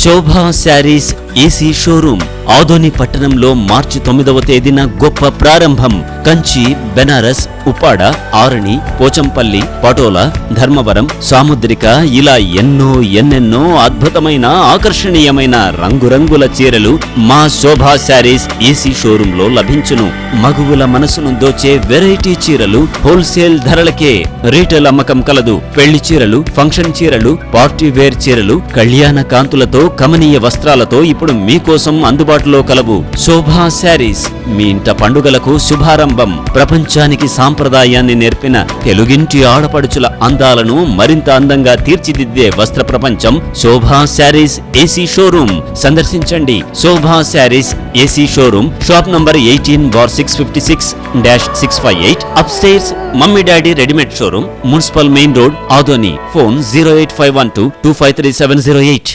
శోభా sarees AC showroom Adoni పట్టణంలో మార్చి 9వ తేదీన గొప్ప ప్రారంభం. కంచి, బెనారస్, ఉప్పాడ, ఆరణి, పోచంపల్లి, పటోలా, ధర్మవరం, సాముద్రిక ఇలా ఎన్నెన్నో అద్భుతమైన ఆకర్షణీయమైన రంగురంగుల చీరలు మా శోభా శారీస్ ఏసీ షోరూమ్ లో లభించును. మగువుల మనసును దోచే వెరైటీ చీరలు హోల్సేల్ ధరలకే. రీటైల్ అమ్మకం కలదు. పెళ్లి చీరలు, ఫంక్షన్ చీరలు, పార్టీ వేర్ చీరలు, కళ్యాణ కాంతులతో కమనీయ వస్త్రాలతో ఇప్పుడు మీకోసం అందుబాటులో కలవు. శోభా శారీస్ మీ ఇంట పండుగలకు శుభారంభం. ప్రపంచానికి సాంప్రదాయాన్ని నేర్పిన తెలుగింటి ఆడపడుచుల అందాలను మరింత అందంగా తీర్చిదిద్దే వస్త్ర ప్రపంచం శోభా శారీస్ ఏసీ షోరూమ్. సందర్శించండి. Shobha sarees AC showroom, shop number 18/656-658, upstairs mummy daddy readymade showroom, municipal main road, Adoni. Phone 08512253708.